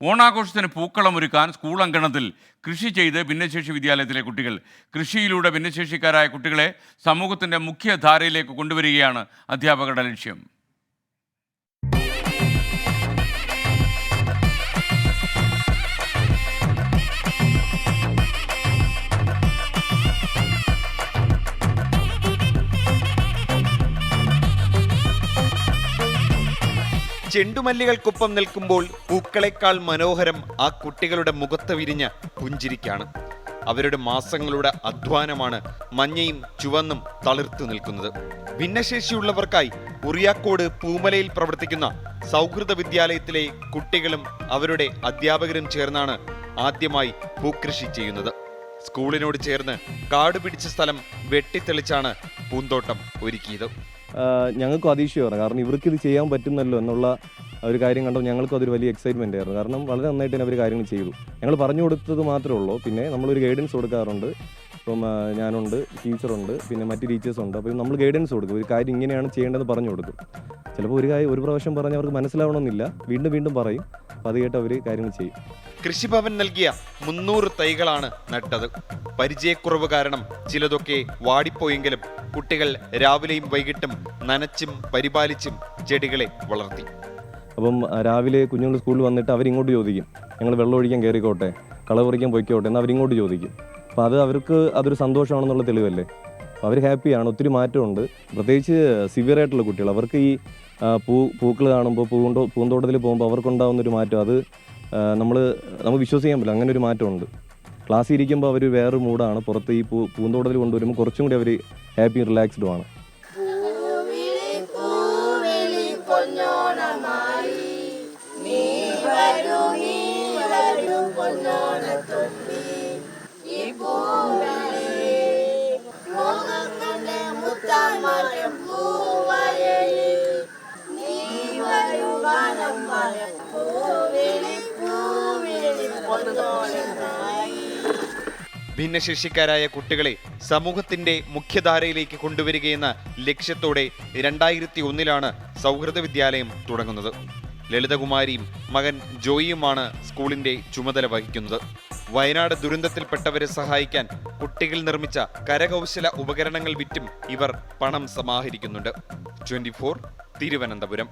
ഓണാഘോഷത്തിന് പൂക്കളമൊരുക്കാൻ school അങ്കണത്തിൽ കൃഷി ചെയ്ത് ഭിന്നശേഷി വിദ്യാലയത്തിലെ കുട്ടികൾ. കൃഷിയിലൂടെ ഭിന്നശേഷിക്കാരായ കുട്ടികളെ സമൂഹത്തിൻ്റെ മുഖ്യധാരയിലേക്ക് കൊണ്ടുവരികയാണ് അധ്യാപകരുടെ ലക്ഷ്യം. ചെണ്ടുമല്ലികൾക്കൊപ്പം നിൽക്കുമ്പോൾ പൂക്കളെക്കാൾ മനോഹരം ആ കുട്ടികളുടെ മുഖത്ത് വിരിഞ്ഞ പുഞ്ചിരിക്കാണ്. അവരുടെ മാസങ്ങളുടെ അധ്വാനമാണ് മഞ്ഞയും ചുവന്നും തളിർത്തു നിൽക്കുന്നത്. ഭിന്നശേഷിയുള്ളവർക്കായി ഉറിയാക്കോട് പൂമലയിൽ പ്രവർത്തിക്കുന്ന സൗഹൃദ വിദ്യാലയത്തിലെ കുട്ടികളും അവരുടെ അധ്യാപകരും ചേർന്നാണ് ആദ്യമായി പൂക്കൃഷി ചെയ്യുന്നത്. സ്കൂളിനോട് ചേർന്ന് കാട് പിടിച്ച സ്ഥലം വെട്ടിത്തെളിച്ചാണ് പൂന്തോട്ടം ഒരുക്കിയത്. ഞങ്ങൾക്കും അതിശയമാണ്, കാരണം ഇവർക്ക് ഇത് ചെയ്യാൻ പറ്റുന്നല്ലോ എന്നുള്ള ഒരു കാര്യം കണ്ടപ്പോൾ ഞങ്ങൾക്കും അതൊരു വലിയ എക്സൈറ്റ്മെൻ്റ് ആയിരുന്നു. കാരണം വളരെ നന്നായിട്ട് തന്നെ അവർ കാര്യങ്ങൾ ചെയ്തു. ഞങ്ങൾ പറഞ്ഞു കൊടുത്തത് മാത്രമേ ഉള്ളൂ. പിന്നെ നമ്മളൊരു ഗൈഡൻസ് കൊടുക്കാറുണ്ട്. ഇപ്പം ഞാനുണ്ട്, ടീച്ചറുണ്ട്, പിന്നെ മറ്റ് ടീച്ചേഴ്സുണ്ട്. അപ്പോൾ നമ്മൾ ഗൈഡൻസ് കൊടുക്കും, ഒരു കാര്യം ഇങ്ങനെയാണ് ചെയ്യേണ്ടതെന്ന് പറഞ്ഞു കൊടുക്കും. ചിലപ്പോൾ ഒരു പ്രാവശ്യം പറഞ്ഞ് അവർക്ക് മനസ്സിലാവണമെന്നില്ല, വീണ്ടും വീണ്ടും പറയും. അപ്പോൾ അത് കേട്ട് അവർ കാര്യങ്ങൾ ചെയ്യും. കൃഷിഭവൻ നൽകിയ 300 തൈകളാണ് നട്ടത്. പരിചയക്കുറവ് കാരണം ചിലതൊക്കെ വാടിപ്പോയെങ്കിലും കുട്ടികൾ രാവിലെയും വൈകിട്ടും നനച്ചും പരിപാലിച്ചും ചെടികളെ വളർത്തി. അപ്പം രാവിലെ കുഞ്ഞുങ്ങൾ സ്കൂളിൽ വന്നിട്ട് അവരിങ്ങോട്ട് ചോദിക്കും, ഞങ്ങൾ വെള്ളം ഒഴിക്കാൻ കയറിക്കോട്ടെ, കള പറിക്കാൻ പൊയ്ക്കോട്ടെ എന്ന് അവരിങ്ങോട്ട് ചോദിക്കും. അപ്പോൾ അവർക്ക് അതൊരു സന്തോഷമാണെന്നുള്ള തെളിവല്ലേ. അപ്പോൾ അവർ ഹാപ്പിയാണ്. ഒത്തിരി മാറ്റമുണ്ട്. പ്രത്യേകിച്ച് സിവിയറായിട്ടുള്ള കുട്ടികൾ, അവർക്ക് ഈ പൂക്കൾ കാണുമ്പോൾ പൂന്തോട്ടത്തിൽ പോകുമ്പോൾ അവർക്കുണ്ടാകുന്നൊരു മാറ്റം, അത് നമുക്ക് വിശ്വസിക്കാൻ പറ്റില്ല. അങ്ങനെ ഒരു മാറ്റമുണ്ട്. ക്ലാസ്സിൽ ഇരിക്കുമ്പോൾ അവർ വേറൊരു മൂഡാണ്. പുറത്ത് ഈ പൂന്തോട്ടത്തിൽ കൊണ്ടുവരുമ്പോൾ കുറച്ചും കൂടി അവർ ഹാപ്പി റിലാക്സ്ഡും ആണ്. ഭിന്നശേഷിക്കാരായ കുട്ടികളെ സമൂഹത്തിന്റെ മുഖ്യധാരയിലേക്ക് കൊണ്ടുവരികയെന്ന ലക്ഷ്യത്തോടെ 2001 സൗഹൃദ വിദ്യാലയം തുടങ്ങുന്നത്. ലളിതകുമാരിയും മകൻ ജോയിയുമാണ് സ്കൂളിന്റെ ചുമതല വഹിക്കുന്നത്. വയനാട് ദുരന്തത്തിൽപ്പെട്ടവരെ സഹായിക്കാൻ കുട്ടികൾ നിർമ്മിച്ച കരകൗശല ഉപകരണങ്ങൾ വിറ്റും ഇവർ പണം സമാഹരിക്കുന്നുണ്ട്. 24 തിരുവനന്തപുരം.